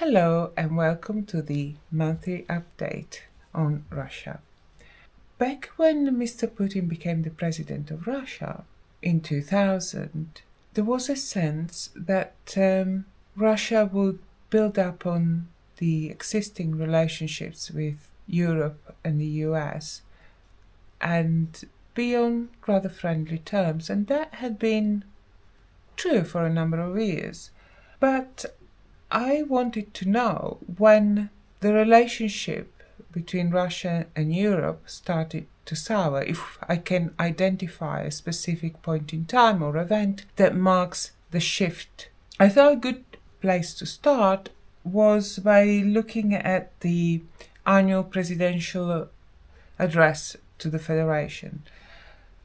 Hello and welcome to the monthly update on Russia. Back when Mr. Putin became the president of Russia in 2000, there was a sense that Russia would build up on the existing relationships with Europe and the US and be on rather friendly terms, and that had been true for a number of years. But I wanted to know when the relationship between Russia and Europe started to sour, if I can identify a specific point in time or event that marks the shift. I thought a good place to start was by looking at the annual presidential address to the Federation.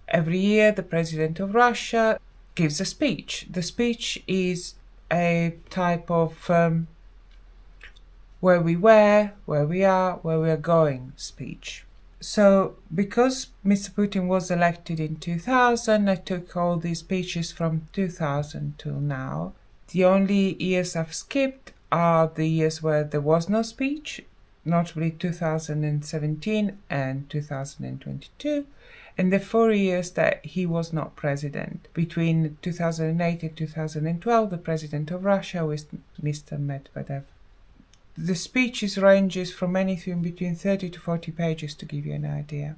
Every year, the president of Russia gives a speech. The speech is a type of where we were, where we are going speech. So, because Mr. Putin was elected in 2000, I took all these speeches from 2000 till now. The only years I've skipped are the years where there was no speech, notably 2017 and 2022. And the 4 years that he was not president. Between 2008 and 2012, the president of Russia was Mr. Medvedev. The speeches ranges from anything between 30 to 40 pages to give you an idea.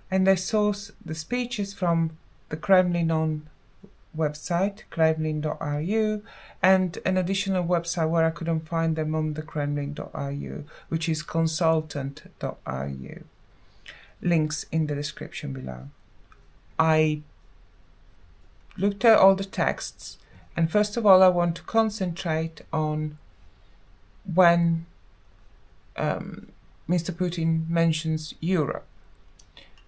And I source the speeches from the Kremlin on website, kremlin.ru, and an additional website where I couldn't find them on the kremlin.ru, which is consultant.ru. Links in the description below. I looked at all the texts, and first of all I want to concentrate on when Mr. Putin mentions Europe.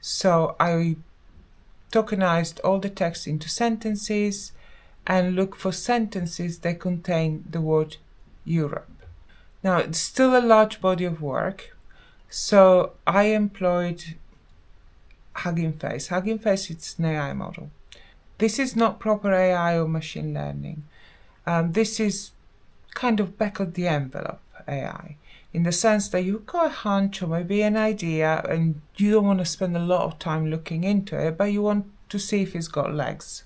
So I tokenized all the text into sentences and look for sentences that contain the word Europe. Now, it's still a large body of work, so I employed Hugging Face. Hugging Face is an AI model. This is not proper AI or machine learning. This is kind of back of the envelope AI, in the sense that you've got a hunch or maybe an idea and you don't want to spend a lot of time looking into it, but you want to see if it's got legs.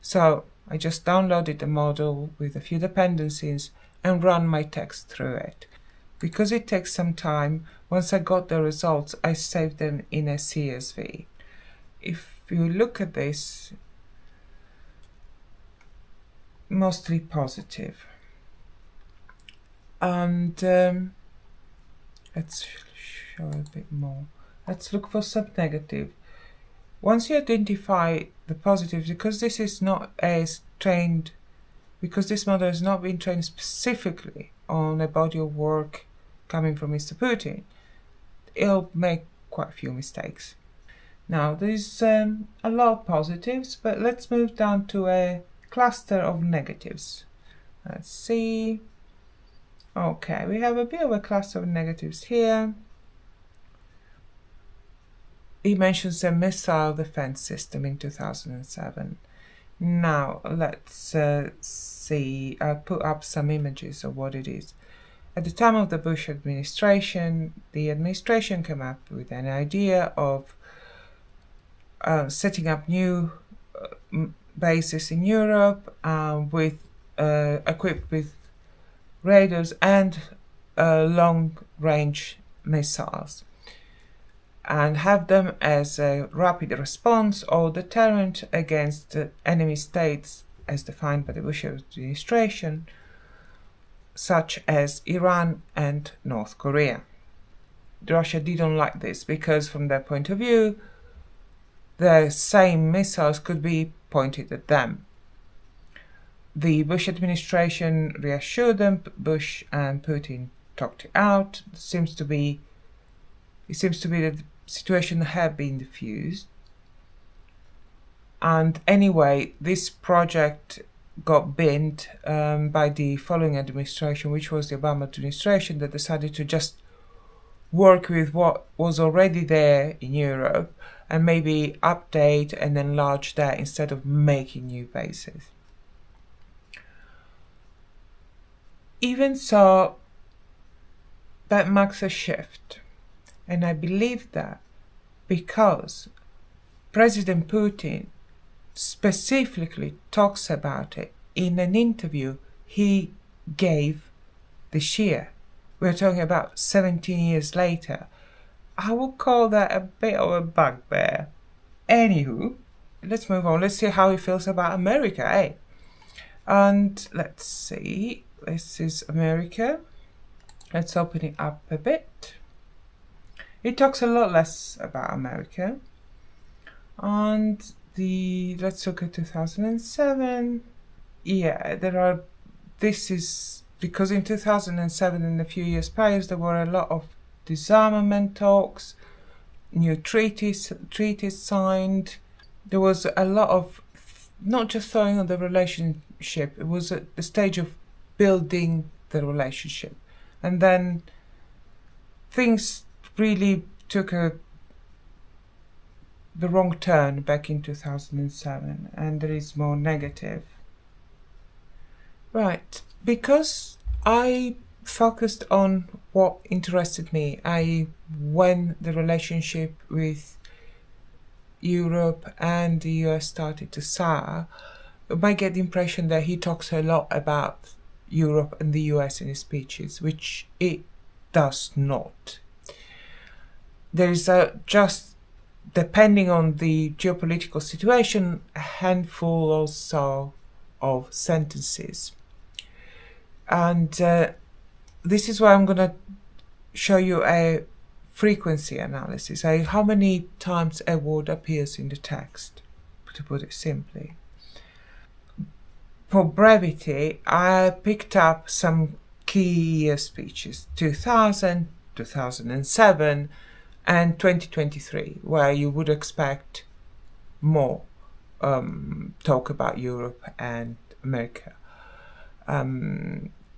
So I just downloaded the model with a few dependencies and run my text through it. Because it takes some time, once I got the results, I saved them in a CSV. If you look at this, mostly positive. And let's show a bit more. Let's look for some negative. Once you identify the positives, because this is not as trained, because this model has not been trained specifically on a body of work coming from Mr. Putin, it'll make quite a few mistakes. Now, there's a lot of positives, but let's move down to a cluster of negatives. Let's see. Okay, we have a bit of a cluster of negatives here. He mentions a missile defense system in 2007. Now, let's see. I'll put up some images of what it is. At the time of the Bush administration, the administration came up with an idea of setting up new bases in Europe equipped with radars and long-range missiles, and have them as a rapid response or deterrent against enemy states as defined by the Bush administration, such as Iran and North Korea. Russia didn't like this because, from their point of view, the same missiles could be pointed at them. The Bush administration reassured them. Bush and Putin talked it out. It seems to be that the situation had been diffused. And anyway, this project got binned by the following administration, which was the Obama administration, that decided to just work with what was already there in Europe and maybe update and enlarge that instead of making new bases. Even so, that marks a shift. And I believe that because President Putin specifically talks about it in an interview he gave this year. We're talking about 17 years later. I would call that a bit of a bugbear. Anywho, let's move on. Let's see how he feels about America, eh? And let's see. This is America. Let's open it up a bit. It talks a lot less about America. And let's look at 2007. Yeah, this is because in 2007 and a few years prior there were a lot of disarmament talks, new treaties signed. There was a lot of not just throwing on the relationship, it was at the stage of building the relationship. And then things really took the wrong turn back in 2007, and there is more negative. Right, because I focused on what interested me, i.e. when the relationship with Europe and the US started to sour, you might get the impression that he talks a lot about Europe and the US in his speeches, which it does not. There is just, depending on the geopolitical situation, a handful or so of sentences. And this is why I'm going to show you a frequency analysis, how many times a word appears in the text, to put it simply. For brevity, I picked up some key year speeches, 2000, 2007, and 2023, where you would expect more talk about Europe and America.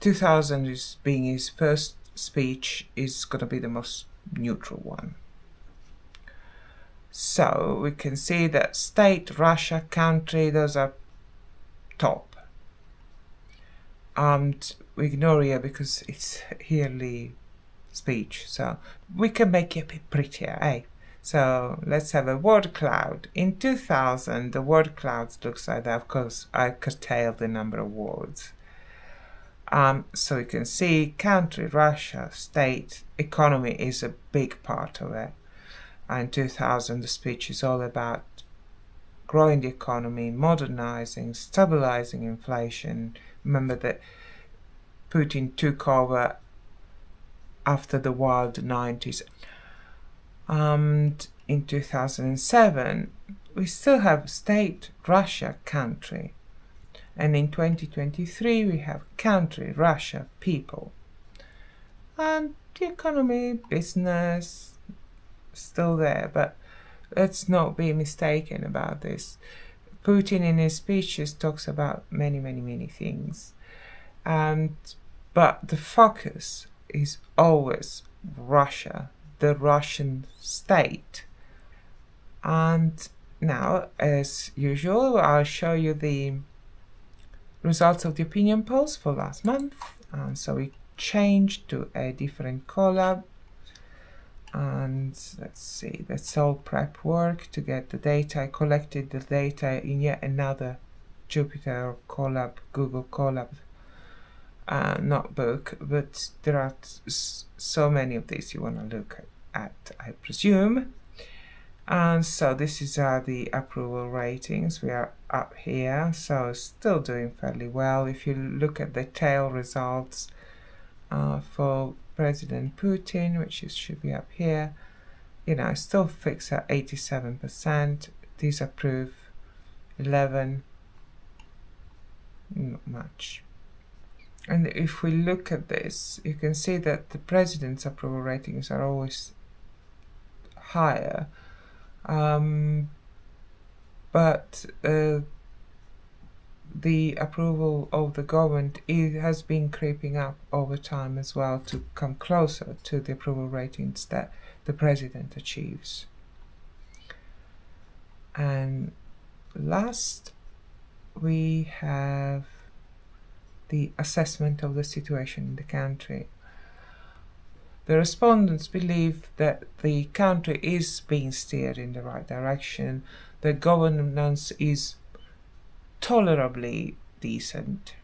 2000 is being his first speech, is going to be the most neutral one. So we can see that state, Russia, country, those are top. And we ignore here because it's yearly speech, so we can make it a bit prettier, eh? So let's have a word cloud. In 2000, the word clouds looks like that. Of course, I curtailed the number of words. So you can see country, Russia, state, economy is a big part of it. And 2000, the speech is all about growing the economy, modernizing, stabilizing inflation. Remember that Putin took over after the wild 90s. And in 2007, we still have state, Russia, country. And in 2023, we have country, Russia, people. And the economy, business, still there. But let's not be mistaken about this. Putin in his speeches talks about many, many, many things. But the focus is always Russia, the Russian state. And now, as usual, I'll show you the results of the opinion polls for last month. So we changed to a different Colab. And let's see, that's all prep work to get the data. I collected the data in yet another Jupyter Colab, Google Colab notebook, but there are so many of these you want to look at, I presume. And so this is the approval ratings. We are up here, so still doing fairly well. If you look at the tail results for President Putin, which should be up here, still fixed at 87%. Disapprove 11, not much. And if we look at this, you can see that the president's approval ratings are always higher. But the approval of the government has been creeping up over time as well to come closer to the approval ratings that the president achieves. And last, we have the assessment of the situation in the country. The respondents believe that the country is being steered in the right direction, the governance is tolerably decent.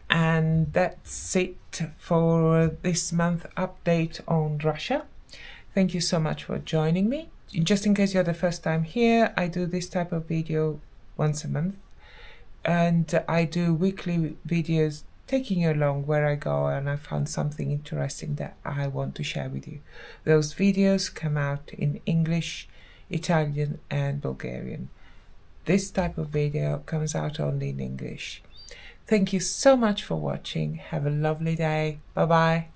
And that's it for this month update on Russia. Thank you so much for joining me. Just in case you're the first time here, I do this type of video once a month, and I do weekly videos taking you along where I go and I found something interesting that I want to share with you. Those videos come out in English, Italian and Bulgarian. This type of video comes out only in English. Thank you so much for watching. Have a lovely day. Bye bye.